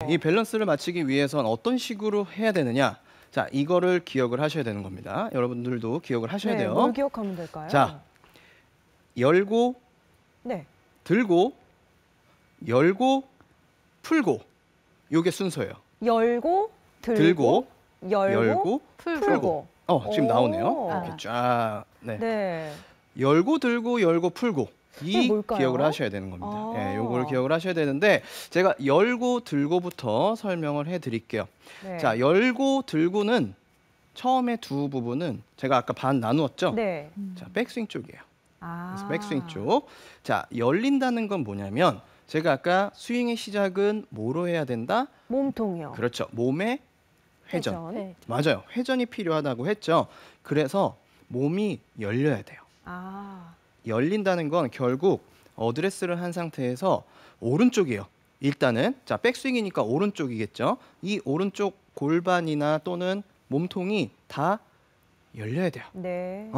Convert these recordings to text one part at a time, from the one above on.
이 밸런스를 맞추기 위해선 어떤 식으로 해야 되느냐? 자, 이거를 기억을 하셔야 되는 겁니다. 여러분들도 기억을 하셔야 돼요. 뭘 기억하면 될까요? 자, 열고, 네. 들고, 열고, 풀고. 요게 순서예요. 열고, 들고, 열고, 풀고. 지금 나오네요. 아. 이렇게 쫙. 네. 네. 열고, 들고, 열고, 풀고. 이 뭘까요? 기억을 하셔야 되는 겁니다. 아. 네, 요걸 기억을 하셔야 되는데 제가 열고, 들고부터 설명을 해드릴게요. 네. 자, 열고, 들고는 처음에 두 부분은 제가 아까 반 나누었죠? 네. 자, 백스윙 쪽이에요. 아. 그래서 백스윙 쪽. 자, 열린다는 건 뭐냐면 제가 아까 스윙의 시작은 뭐로 해야 된다? 몸통이요. 그렇죠. 몸의 회전. 네. 맞아요. 회전이 필요하다고 했죠. 그래서 몸이 열려야 돼요. 아. 열린다는 건 결국 어드레스를 한 상태에서 오른쪽이에요. 일단은 자, 백스윙이니까 오른쪽이겠죠. 이 오른쪽 골반이나 또는 몸통이 다 열려야 돼요. 네.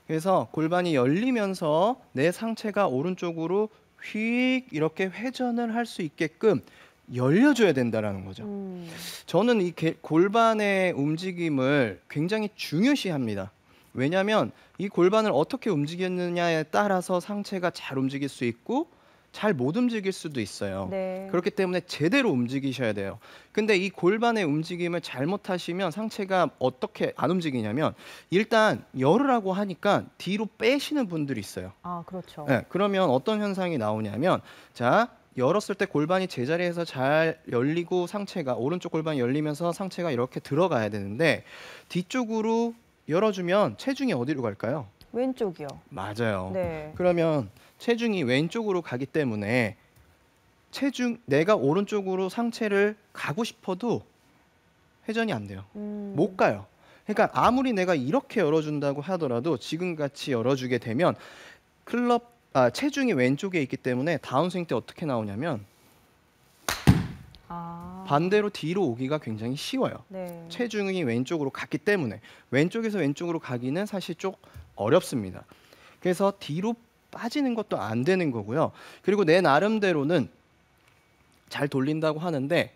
그래서 골반이 열리면서 내 상체가 오른쪽으로 휙 이렇게 회전을 할 수 있게끔 열려줘야 된다라는 거죠. 저는 이 골반의 움직임을 굉장히 중요시합니다. 왜냐하면 이 골반을 어떻게 움직였느냐에 따라서 상체가 잘 움직일 수 있고 잘 못 움직일 수도 있어요. 네. 그렇기 때문에 제대로 움직이셔야 돼요. 근데 이 골반의 움직임을 잘못하시면 상체가 어떻게 안 움직이냐면 일단 열으라고 하니까 뒤로 빼시는 분들이 있어요. 아, 그렇죠. 네, 그러면 어떤 현상이 나오냐면 자, 열었을 때 골반이 제자리에서 잘 열리고 상체가 오른쪽 골반이 열리면서 상체가 이렇게 들어가야 되는데 뒤쪽으로 열어주면 체중이 어디로 갈까요? 왼쪽이요. 맞아요. 네. 그러면 체중이 왼쪽으로 가기 때문에 내가 오른쪽으로 상체를 가고 싶어도 회전이 안 돼요. 못 가요. 그러니까 아무리 내가 이렇게 열어준다고 하더라도 지금같이 열어주게 되면 체중이 왼쪽에 있기 때문에 다운스윙 때 어떻게 나오냐면 반대로 뒤로 오기가 굉장히 쉬워요. 네. 체중이 왼쪽으로 갔기 때문에 왼쪽에서 왼쪽으로 가기는 사실 좀 어렵습니다. 그래서 뒤로 빠지는 것도 안 되는 거고요. 그리고 내 나름대로는 잘 돌린다고 하는데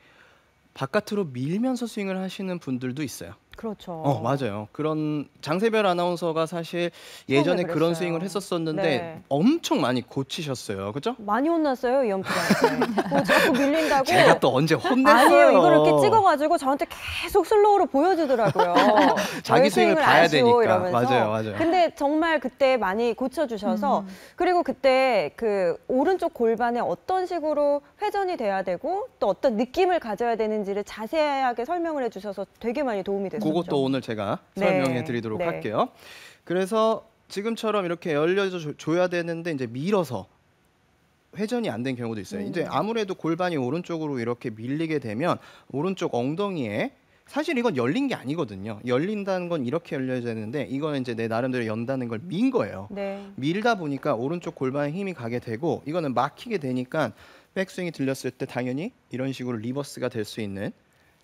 바깥으로 밀면서 스윙을 하시는 분들도 있어요. 그렇죠. 맞아요. 그런 장세별 아나운서가 사실 예전에 그런 그랬어요. 스윙을 했었었는데 네. 엄청 많이 고치셨어요. 그죠? 많이 혼났어요, 이연프한테. 뭐 자꾸 밀린다고. 제가 또 언제 혼냈어요? 아니에요. 이걸 이렇게 찍어가지고 저한테 계속 슬로우로 보여주더라고요. 자기 스윙을 봐야 아쉬워, 되니까. 이러면서. 맞아요. 근데 정말 그때 많이 고쳐주셔서 그리고 그때 그 오른쪽 골반에 어떤 식으로 회전이 돼야 되고 또 어떤 느낌을 가져야 되는지를 자세하게 설명을 해주셔서 되게 많이 도움이 됐어요. 그것도 오늘 제가 네. 설명해 드리도록 네. 할게요. 그래서 지금처럼 이렇게 열려줘야 되는데 이제 밀어서 회전이 안 된 경우도 있어요. 이제 아무래도 골반이 오른쪽으로 이렇게 밀리게 되면 오른쪽 엉덩이에 사실 이건 열린 게 아니거든요. 열린다는 건 이렇게 열려야 되는데 이거는 이제 내 나름대로 연다는 걸 민 거예요. 네. 밀다 보니까 오른쪽 골반에 힘이 가게 되고 이거는 막히게 되니까 백스윙이 들렸을 때 당연히 이런 식으로 리버스가 될 수 있는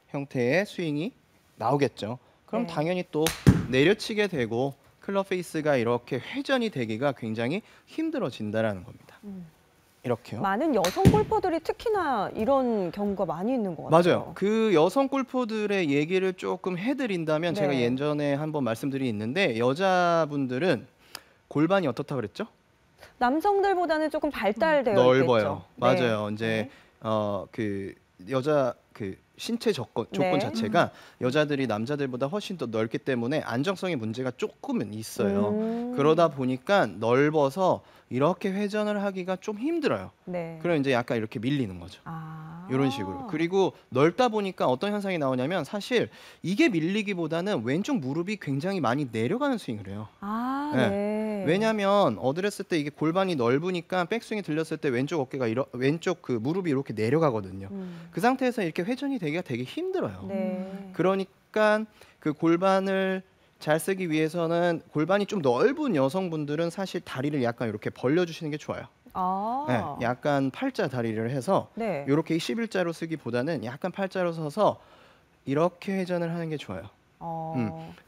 형태의 스윙이 나오겠죠. 그럼 네. 당연히 또 내려치게 되고 클럽 페이스가 이렇게 회전이 되기가 굉장히 힘들어진다라는 겁니다. 이렇게요. 많은 여성 골퍼들이 특히나 이런 경우가 많이 있는 것 같아요. 맞아요. 그 여성 골퍼들의 얘기를 조금 해드린다면 네. 제가 예전에 한번 말씀드린 있는데 여자분들은 골반이 어떻다 그랬죠? 남성들보다는 조금 발달되어 넓어요. 있겠죠. 맞아요. 네. 이제 그 여자 그 신체 조건 네. 자체가 여자들이 남자들보다 훨씬 더 넓기 때문에 안정성의 문제가 조금은 있어요. 그러다 보니까 넓어서 이렇게 회전을 하기가 좀 힘들어요. 네. 그럼 이제 약간 이렇게 밀리는 거죠. 아. 이런 식으로. 그리고 넓다 보니까 어떤 현상이 나오냐면 사실 이게 밀리기보다는 왼쪽 무릎이 굉장히 많이 내려가는 스윙을 해요. 아, 네. 네. 왜냐하면 어드레스 때 이게 골반이 넓으니까 백스윙이 들렸을 때 왼쪽 어깨가 왼쪽 그 무릎이 이렇게 내려가거든요. 그 상태에서 이렇게 회전이 되기가 되게 힘들어요. 네. 그러니까 그 골반을 잘 쓰기 위해서는 골반이 좀 넓은 여성분들은 사실 다리를 약간 이렇게 벌려주시는 게 좋아요. 아. 네, 약간 팔자 다리를 해서 네. 이렇게 11자로 쓰기보다는 약간 팔자로 서서 이렇게 회전을 하는 게 좋아요.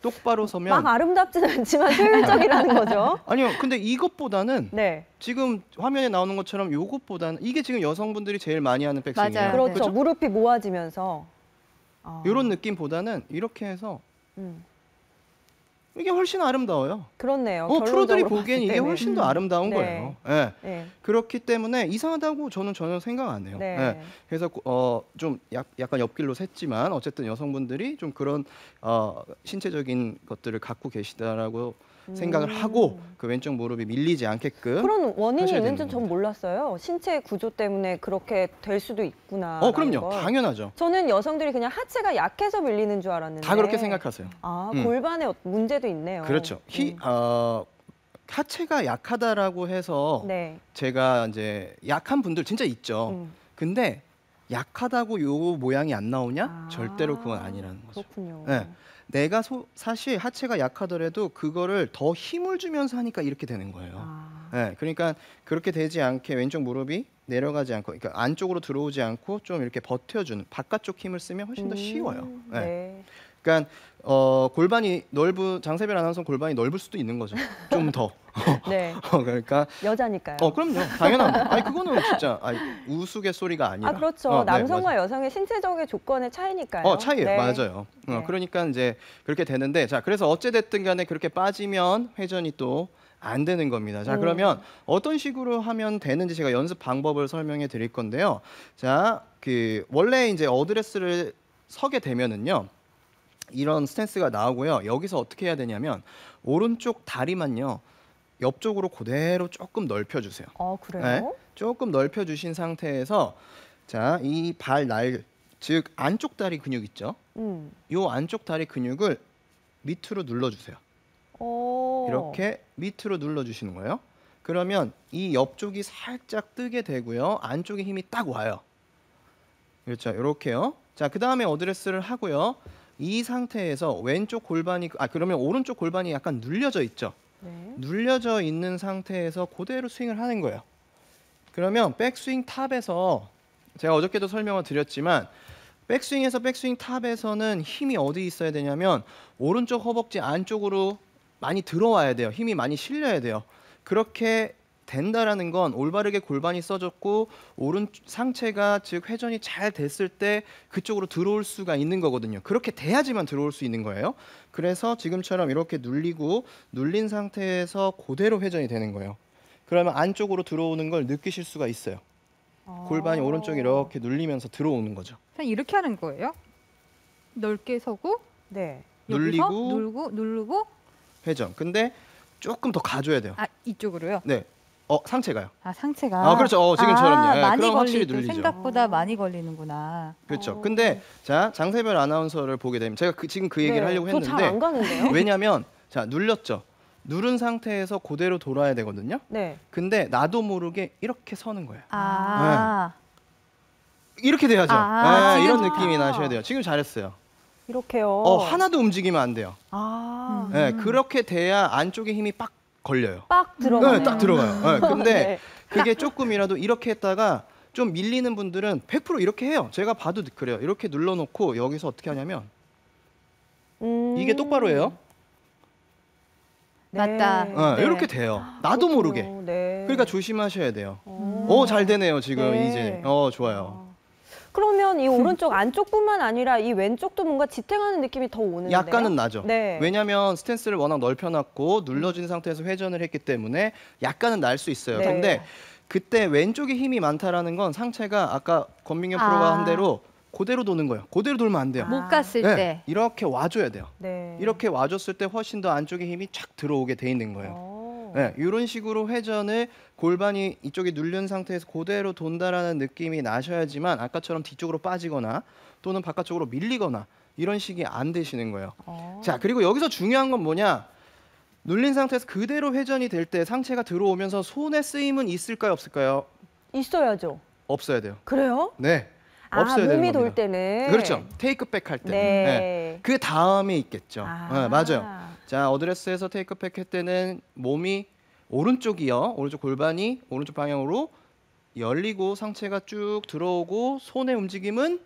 똑바로 서면 막 아름답진 않지만 효율적이라는 거죠. 아니요. 근데 이것보다는 네. 지금 화면에 나오는 것처럼 이것보다는 이게 지금 여성분들이 제일 많이 하는 백스윙이에요. 맞아요. 그렇죠. 그죠? 무릎이 모아지면서. 이런 느낌보다는 이렇게 해서 음. 이게 훨씬 아름다워요. 그렇네요. 프로들이 결론적으로 보기엔 봤을 이게 때는. 훨씬 더 아름다운 네. 거예요. 예. 네. 그렇기 때문에 이상하다고 저는 전혀 생각 안 해요. 네. 예. 그래서 좀 약간 옆길로 샜지만 어쨌든 여성분들이 좀 그런 신체적인 것들을 갖고 계시다라고 생각을 하고 그 왼쪽 무릎이 밀리지 않게끔 그런 원인이 하셔야 있는지 되는 전 몰랐어요. 신체 구조 때문에 그렇게 될 수도 있구나. 그럼요. 당연하죠. 저는 여성들이 그냥 하체가 약해서 밀리는 줄 알았는데. 다 그렇게 생각하세요. 골반에 문제도 있네요. 그렇죠. 하체가 약하다라고 해서 네. 제가 이제 약한 분들 진짜 있죠. 근데 약하다고 요 모양이 안 나오냐? 절대로 그건 아니라는 거죠. 그렇군요. 네. 내가 사실 하체가 약하더라도 그거를 더 힘을 주면서 하니까 이렇게 되는 거예요. 네, 그러니까 그렇게 되지 않게 왼쪽 무릎이 내려가지 않고, 그러니까 안쪽으로 들어오지 않고 좀 이렇게 버텨주는 바깥쪽 힘을 쓰면 훨씬 더 쉬워요. 네. 네. 그러니까 골반이 장세별 아나운서 골반이 넓을 수도 있는 거죠. 좀 더. 네. 그러니까 여자니까요. 그럼요. 당연합니다. 아니 그거는 진짜 우스갯소리가 아니라. 그렇죠. 네, 남성과 여성의 신체적인 조건의 차이니까요. 차이예요. 네. 맞아요. 네. 그러니까 이제 그렇게 되는데, 자, 그래서 어찌 됐든 간에 그렇게 빠지면 회전이 또 안 되는 겁니다. 자, 그러면 어떤 식으로 하면 되는지 제가 연습 방법을 설명해 드릴 건데요. 자, 원래 이제 어드레스를 서게 되면은요. 이런 스탠스가 나오고요. 여기서 어떻게 해야 되냐면 오른쪽 다리만요. 옆쪽으로 그대로 조금 넓혀주세요. 그래요? 네, 조금 넓혀주신 상태에서 자, 이 즉 안쪽 다리 근육 있죠? 이 안쪽 다리 근육을 밑으로 눌러주세요. 이렇게 밑으로 눌러주시는 거예요. 그러면 이 옆쪽이 살짝 뜨게 되고요. 안쪽에 힘이 딱 와요. 그렇죠. 이렇게요. 자, 그 다음에 어드레스를 하고요. 이 상태에서 왼쪽 골반이 그러면 오른쪽 골반이 약간 눌려져 있죠. 네. 눌려져 있는 상태에서 그대로 스윙을 하는 거예요. 그러면 백스윙 탑에서 제가 어저께도 설명을 드렸지만 백스윙에서 백스윙 탑에서는 힘이 어디 있어야 되냐면 오른쪽 허벅지 안쪽으로 많이 들어와야 돼요. 힘이 많이 실려야 돼요. 그렇게 된다라는 건 올바르게 골반이 써졌고 상체가 즉 회전이 잘 됐을 때 그쪽으로 들어올 수가 있는 거거든요. 그렇게 돼야지만 들어올 수 있는 거예요. 그래서 지금처럼 이렇게 눌린 상태에서 그대로 회전이 되는 거예요. 그러면 안쪽으로 들어오는 걸 느끼실 수가 있어요. 골반이 오른쪽에 이렇게 눌리면서 들어오는 거죠. 그냥 이렇게 하는 거예요? 넓게 서고 네. 여기서 눌리고 누르고 회전. 근데 조금 더 가줘야 돼요. 이쪽으로요? 네. 상체가요. 상체가. 그렇죠. 지금처럼요. 네, 많이 그럼 확실히 걸리죠. 눌리죠. 생각보다 많이 걸리는구나. 그렇죠. 근데 자, 장세별 아나운서를 보게 되면 제가 지금 그 얘기를 하려고 저 잘 했는데 안 가는데요? 왜냐면 자, 눌렸죠. 누른 상태에서 그대로 돌아야 되거든요. 네. 근데 나도 모르게 이렇게 서는 거예요. 이렇게 돼야죠. 이런 느낌이 나셔야 돼요. 지금 잘했어요. 이렇게요. 하나도 움직이면 안 돼요. 네, 그렇게 돼야 안쪽에 힘이 빡 걸려요. 빡 들어가네요. 네, 딱 들어가요. 네, 근데 네. 그게 조금이라도 이렇게 했다가 좀 밀리는 분들은 100% 이렇게 해요. 제가 봐도 그래요. 이렇게 눌러놓고 여기서 어떻게 하냐면 이게 똑바로 해요. 네. 맞다. 네, 이렇게 돼요. 나도 모르게. 네. 그러니까 조심하셔야 돼요. 잘 되네요. 지금 네. 이제. 좋아요. 그러면 이 오른쪽 안쪽뿐만 아니라 이 왼쪽도 뭔가 지탱하는 느낌이 더 오는데요? 약간은 나죠. 네. 왜냐하면 스탠스를 워낙 넓혀놨고 눌러진 상태에서 회전을 했기 때문에 약간은 날 수 있어요. 네. 근데 그때 왼쪽에 힘이 많다라는 건 상체가 아까 권민경 프로가 한 대로 그대로 도는 거예요. 그대로 돌면 안 돼요. 못 갔을 네, 때. 이렇게 와줘야 돼요. 네. 이렇게 와줬을 때 훨씬 더 안쪽에 힘이 쫙 들어오게 돼 있는 거예요. 네, 이런 식으로 회전을 골반이 이쪽에 눌린 상태에서 그대로 돈다라는 느낌이 나셔야지만 아까처럼 뒤쪽으로 빠지거나 또는 바깥쪽으로 밀리거나 이런 식이 안 되시는 거예요. 자, 그리고 여기서 중요한 건 뭐냐? 눌린 상태에서 그대로 회전이 될 때 상체가 들어오면서 손의 쓰임은 있을까요, 없을까요? 있어야죠. 없어야 돼요. 그래요? 네. 없어야 되는 몸이 돌 겁니다. 때는. 그렇죠. 테이크백 할 때. 네. 그 다음에 있겠죠. 네, 맞아요. 아. 자, 어드레스에서 테이크백 할 때는 몸이 오른쪽 골반이 오른쪽 방향으로 열리고 상체가 쭉 들어오고 손의 움직임은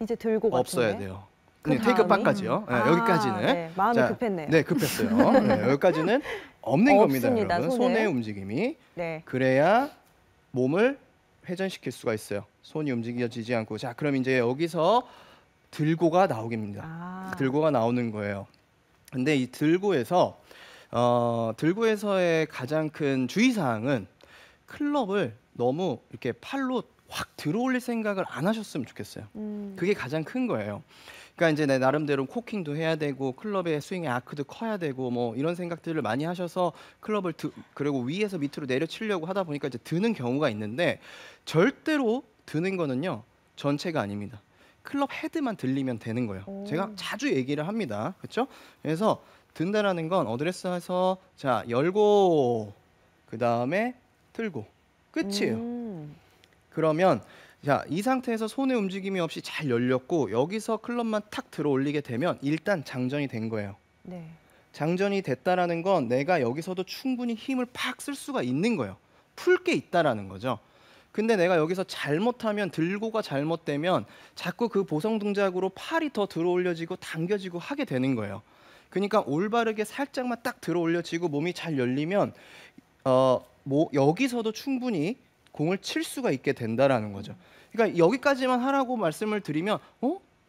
이제 들고 없어야 같은데? 돼요. 그 테이크 다음이? 바까지요. 네, 아, 여기까지는. 네, 마음이 자, 급했네요. 네, 급했어요. 네, 여기까지는 없는 겁니다, 없습니다, 여러분. 손은. 손의 움직임이. 네. 그래야 몸을 회전시킬 수가 있어요. 손이 움직여지지 않고. 자, 그럼 이제 여기서 들고가 나오겠습니다. 아. 들고가 나오는 거예요. 근데 이 들고에서의 가장 큰 주의사항은 클럽을 너무 이렇게 팔로 확 들어올릴 생각을 안 하셨으면 좋겠어요. 그게 가장 큰 거예요. 그러니까 이제 내 나름대로 코킹도 해야 되고 클럽의 스윙의 아크도 커야 되고 뭐 이런 생각들을 많이 하셔서 클럽을 그리고 위에서 밑으로 내려치려고 하다 보니까 이제 드는 경우가 있는데 절대로 드는 거는요 전체가 아닙니다. 클럽 헤드만 들리면 되는 거예요. 오. 제가 자주 얘기를 합니다. 그렇죠? 그래서 든다라는 건 어드레스에서 자 열고 그 다음에 들고 끝이에요. 그러면 자, 이 상태에서 손의 움직임이 없이 잘 열렸고 여기서 클럽만 탁 들어 올리게 되면 일단 장전이 된 거예요. 네. 장전이 됐다라는 건 내가 여기서도 충분히 힘을 팍 쓸 수가 있는 거예요. 풀 게 있다라는 거죠. 근데 내가 여기서 잘못하면 들고가 잘못되면 자꾸 그 보성 동작으로 팔이 더 들어 올려지고 당겨지고 하게 되는 거예요. 그러니까 올바르게 살짝만 딱 들어 올려지고 몸이 잘 열리면 여기서도 충분히 공을 칠 수가 있게 된다라는 거죠. 그러니까 여기까지만 하라고 말씀을 드리면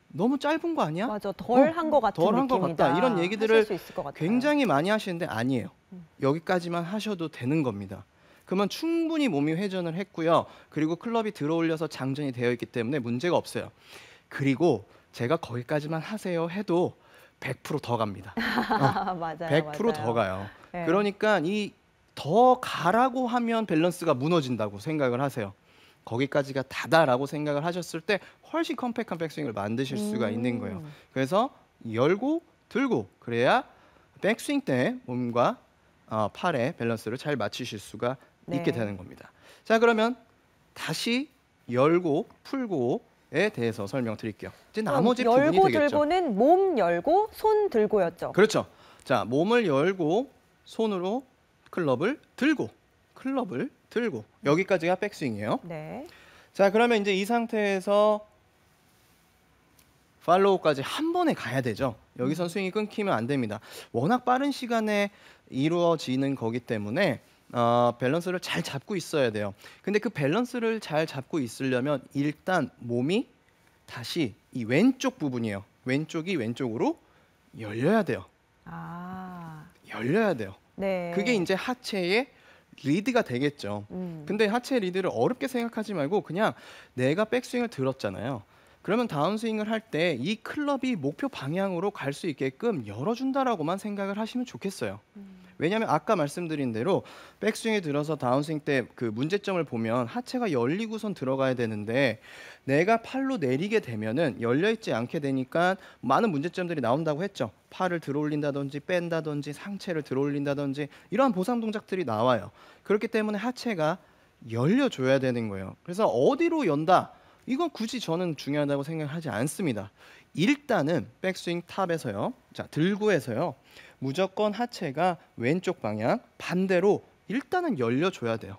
너무 짧은 거 아니야? 맞아, 덜 한 것 같은 덜 한 것 느낌이다. 같다. 이런 얘기들을 하실 수 있을 것 같아요. 굉장히 많이 하시는데 아니에요. 여기까지만 하셔도 되는 겁니다. 그러면 충분히 몸이 회전을 했고요. 그리고 클럽이 들어올려서 장전이 되어 있기 때문에 문제가 없어요. 그리고 제가 거기까지만 하세요 해도 100%더 갑니다. 맞아요, 100% 더 맞아요. 가요. 네. 그러니까 이 더 가라고 하면 밸런스가 무너진다고 생각을 하세요. 거기까지가 다다라고 생각을 하셨을 때 훨씬 컴팩트한 백스윙을 만드실 수가 있는 거예요. 그래서 열고 들고 그래야 백스윙 때 몸과 팔의 밸런스를 잘 맞추실 수가 네. 있게 되는 겁니다. 자, 그러면 다시 열고 풀고에 대해서 설명드릴게요. 이제 나머지 부분이 열고 되겠죠. 들고는 몸 열고 손 들고였죠. 그렇죠. 자, 몸을 열고 손으로 클럽을 들고 여기까지가 백스윙이에요. 네. 자, 그러면 이제 이 상태에서 팔로우까지 한 번에 가야 되죠. 여기선 스윙이 끊기면 안 됩니다. 워낙 빠른 시간에 이루어지는 거기 때문에 밸런스를 잘 잡고 있어야 돼요. 근데 그 밸런스를 잘 잡고 있으려면 일단 몸이 다시 이 왼쪽 부분이에요. 왼쪽이 왼쪽으로 열려야 돼요. 열려야 돼요. 네. 그게 이제 하체의 리드가 되겠죠. 근데 하체 리드를 어렵게 생각하지 말고 그냥 내가 백스윙을 들었잖아요. 그러면 다운스윙을 할 때 이 클럽이 목표 방향으로 갈 수 있게끔 열어준다라고만 생각을 하시면 좋겠어요. 왜냐하면 아까 말씀드린 대로 백스윙에 들어서 다운스윙 때 그 문제점을 보면 하체가 열리고선 들어가야 되는데 내가 팔로 내리게 되면은 열려있지 않게 되니까 많은 문제점들이 나온다고 했죠. 팔을 들어올린다든지 뺀다든지 상체를 들어올린다든지 이러한 보상 동작들이 나와요. 그렇기 때문에 하체가 열려줘야 되는 거예요. 그래서 어디로 연다? 이건 굳이 저는 중요하다고 생각하지 않습니다. 일단은 백스윙 탑에서요. 자, 들고에서요. 무조건 하체가 왼쪽 방향 반대로 일단은 열려줘야 돼요.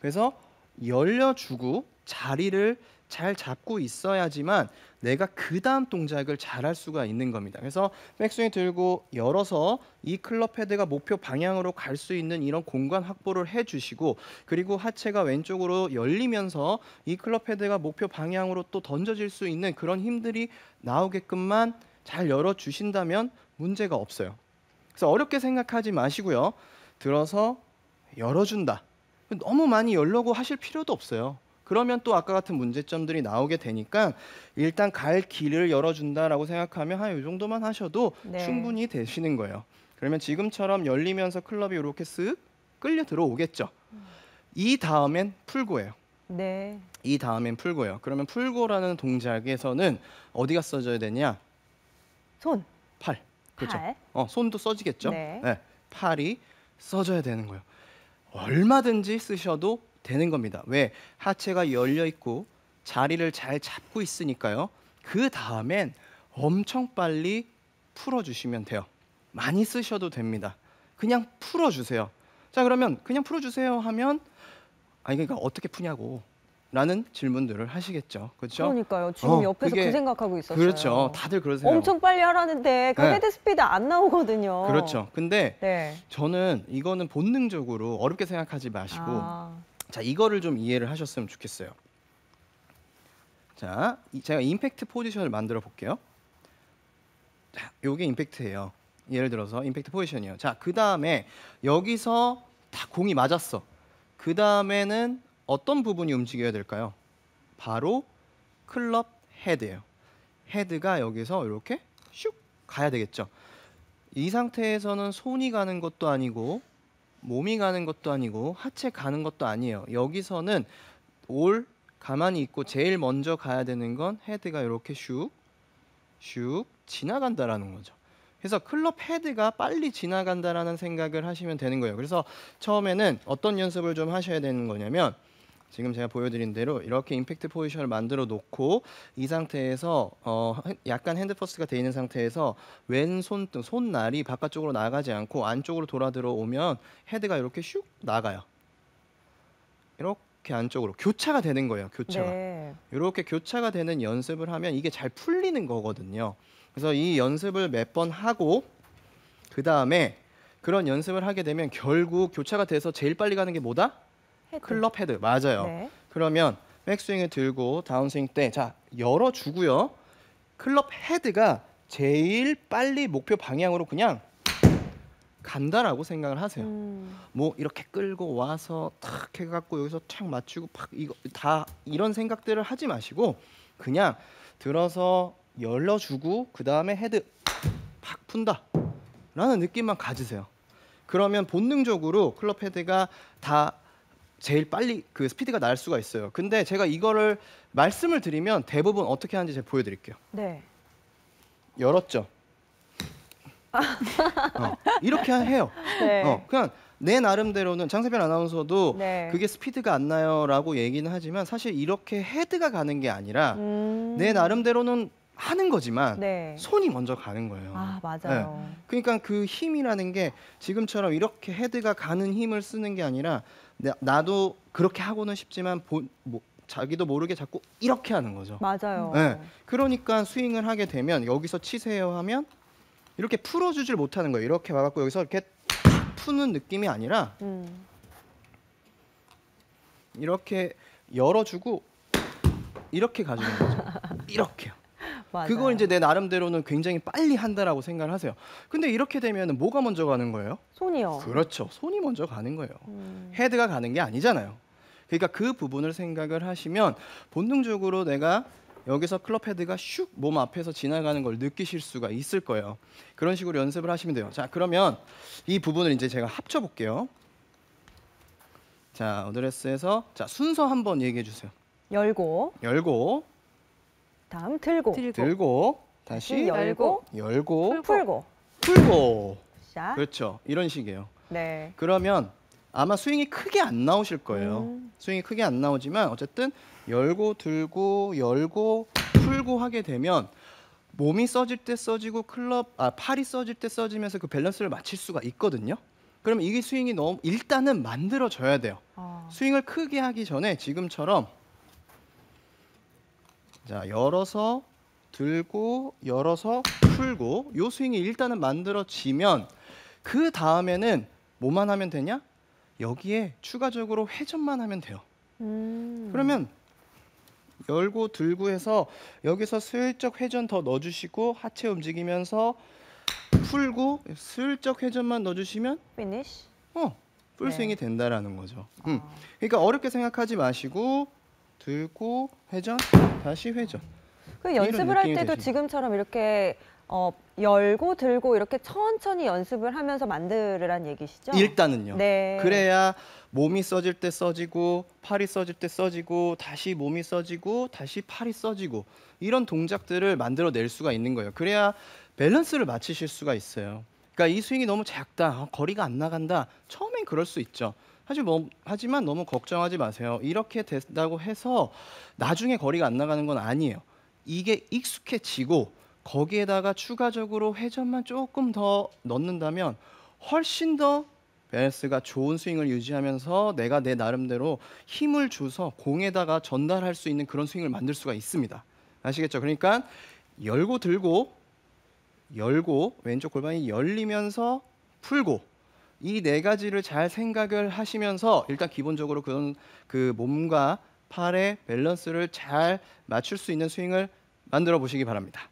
그래서 열려주고 자리를 잘 잡고 있어야지만 내가 그 다음 동작을 잘 할 수가 있는 겁니다. 그래서 백스윙 들고 열어서 이 클럽 헤드가 목표 방향으로 갈 수 있는 이런 공간 확보를 해주시고 그리고 하체가 왼쪽으로 열리면서 이 클럽 헤드가 목표 방향으로 또 던져질 수 있는 그런 힘들이 나오게끔만 잘 열어주신다면 문제가 없어요. 그래서 어렵게 생각하지 마시고요. 들어서 열어준다. 너무 많이 열려고 하실 필요도 없어요. 그러면 또 아까 같은 문제점들이 나오게 되니까 일단 갈 길을 열어준다라고 생각하면 한 이 정도만 하셔도 네. 충분히 되시는 거예요. 그러면 지금처럼 열리면서 클럽이 이렇게 쓱 끌려 들어오겠죠. 이 다음엔 풀고예요. 네. 이 다음엔 풀고예요. 그러면 풀고라는 동작에서는 어디가 써져야 되냐? 손. 팔. 그렇죠. 팔. 손도 써지겠죠. 네. 팔이 써져야 되는 거예요. 얼마든지 쓰셔도 되는 겁니다. 왜? 하체가 열려 있고 자리를 잘 잡고 있으니까요. 그 다음엔 엄청 빨리 풀어주시면 돼요. 많이 쓰셔도 됩니다. 그냥 풀어주세요. 자, 그러면 그냥 풀어주세요 하면 그러니까 어떻게 푸냐고. 라는 질문들을 하시겠죠. 그렇죠? 그러니까요. 지금 옆에서 그게 그 생각하고 있었어요. 그렇죠. 다들 그러세요. 엄청 빨리 하라는데 그 네. 헤드 스피드 안 나오거든요. 그렇죠. 근데 네. 저는 이거는 본능적으로 어렵게 생각하지 마시고 아, 자, 이거를 좀 이해를 하셨으면 좋겠어요. 자, 제가 임팩트 포지션을 만들어 볼게요. 자, 요게 임팩트예요. 예를 들어서 임팩트 포지션이에요. 자, 그 다음에 여기서 다 공이 맞았어. 그 다음에는 어떤 부분이 움직여야 될까요? 바로 클럽 헤드예요. 헤드가 여기서 이렇게 슉 가야 되겠죠. 이 상태에서는 손이 가는 것도 아니고 몸이 가는 것도 아니고 하체 가는 것도 아니에요. 여기서는 가만히 있고 제일 먼저 가야 되는 건 헤드가 이렇게 슉 지나간다라는 거죠. 그래서 클럽 헤드가 빨리 지나간다라는 생각을 하시면 되는 거예요. 그래서 처음에는 어떤 연습을 좀 하셔야 되는 거냐면 지금 제가 보여드린 대로 이렇게 임팩트 포지션을 만들어 놓고 이 상태에서 약간 핸드 퍼스트가 돼 있는 상태에서 왼손 손날이 바깥쪽으로 나가지 않고 안쪽으로 돌아 들어오면 헤드가 이렇게 슉 나가요. 이렇게 안쪽으로 교차가 되는 거예요. 교차가. 네. 이렇게 교차가 되는 연습을 하면 이게 잘 풀리는 거거든요. 그래서 이 연습을 몇 번 하고 그 다음에 그런 연습을 하게 되면 결국 교차가 돼서 제일 빨리 가는 게 뭐다? 헤드. 클럽 헤드. 맞아요. 네. 그러면 백스윙을 들고 다운스윙 때 자 열어주고요. 클럽 헤드가 제일 빨리 목표 방향으로 그냥 간다라고 생각을 하세요. 뭐 이렇게 끌고 와서 탁 해갖고 여기서 착 맞추고 팍 이거 다 이런 생각들을 하지 마시고 그냥 들어서 열어주고 그 다음에 헤드 팍 푼다라는 느낌만 가지세요. 그러면 본능적으로 클럽 헤드가 다 제일 빨리 그 스피드가 날 수가 있어요. 근데 제가 이거를 말씀을 드리면 대부분 어떻게 하는지 제가 보여드릴게요. 네. 열었죠. 이렇게 해요. 네. 그냥 내 나름대로는 장세별 아나운서도 네. 그게 스피드가 안 나요라고 얘기는 하지만 사실 이렇게 헤드가 가는 게 아니라 내 나름대로는 하는 거지만 네. 손이 먼저 가는 거예요. 아, 맞아요. 그러니까 그 힘이라는 게 지금처럼 이렇게 헤드가 가는 힘을 쓰는 게 아니라 나도 그렇게 하고는 싶지만 자기도 모르게 자꾸 이렇게 하는 거죠. 맞아요. 네. 그러니까 스윙을 하게 되면 여기서 치세요 하면 이렇게 풀어주질 못하는 거예요. 이렇게 와갖고 여기서 이렇게 푸는 느낌이 아니라 이렇게 열어주고 이렇게 가주는 거죠. 이렇게요. 맞아요. 그걸 이제 내 나름대로는 굉장히 빨리 한다라고 생각을 하세요. 근데 이렇게 되면 뭐가 먼저 가는 거예요? 손이요. 그렇죠. 손이 먼저 가는 거예요. 헤드가 가는 게 아니잖아요. 그러니까 그 부분을 생각을 하시면 본능적으로 내가 여기서 클럽 헤드가 슉 몸 앞에서 지나가는 걸 느끼실 수가 있을 거예요. 그런 식으로 연습을 하시면 돼요. 자, 그러면 이 부분을 이제 제가 합쳐 볼게요. 자, 어드레스에서 자, 순서 한번 얘기해 주세요. 열고 열고 다음 들고 들고 다시 열고 열고 풀고 풀고 자. 그렇죠. 이런 식이에요. 네. 그러면 아마 스윙이 크게 안 나오실 거예요. 스윙이 크게 안 나오지만 어쨌든 열고 들고 열고 풀고 하게 되면 몸이 써질 때 써지고 팔이 써질 때 써지면서 그 밸런스를 맞출 수가 있거든요. 그럼 이게 스윙이 너무 일단은 만들어져야 돼요. 스윙을 크게 하기 전에 지금처럼 자 열어서 들고 열어서 풀고 요 스윙이 일단은 만들어지면 그 다음에는 뭐만 하면 되냐? 여기에 추가적으로 회전만 하면 돼요. 그러면 열고 들고 해서 여기서 슬쩍 회전 더 넣어주시고 하체 움직이면서 풀고 슬쩍 회전만 넣어주시면 피니쉬. 풀스윙이 네. 된다라는 거죠. 그러니까 어렵게 생각하지 마시고 들고 회전 다시 회전. 그 연습을 할 느낌이 때도 되시죠. 지금처럼 이렇게 열고 들고 이렇게 천천히 연습을 하면서 만들으란 얘기시죠? 일단은요. 네. 그래야 몸이 써질 때 써지고 팔이 써질 때 써지고 다시 몸이 써지고 다시 팔이 써지고 이런 동작들을 만들어낼 수가 있는 거예요. 그래야 밸런스를 맞추실 수가 있어요. 그러니까 이 스윙이 너무 작다, 거리가 안 나간다. 처음엔 그럴 수 있죠. 하지만 너무 걱정하지 마세요. 이렇게 된다고 해서 나중에 거리가 안 나가는 건 아니에요. 이게 익숙해지고 거기에다가 추가적으로 회전만 조금 더 넣는다면 훨씬 더 밸런스가 좋은 스윙을 유지하면서 내가 내 나름대로 힘을 줘서 공에다가 전달할 수 있는 그런 스윙을 만들 수가 있습니다. 아시겠죠? 그러니까 열고 들고 열고 왼쪽 골반이 열리면서 풀고 이 네 가지를 잘 생각을 하시면서 일단 기본적으로 그 몸과 팔의 밸런스를 잘 맞출 수 있는 스윙을 만들어 보시기 바랍니다.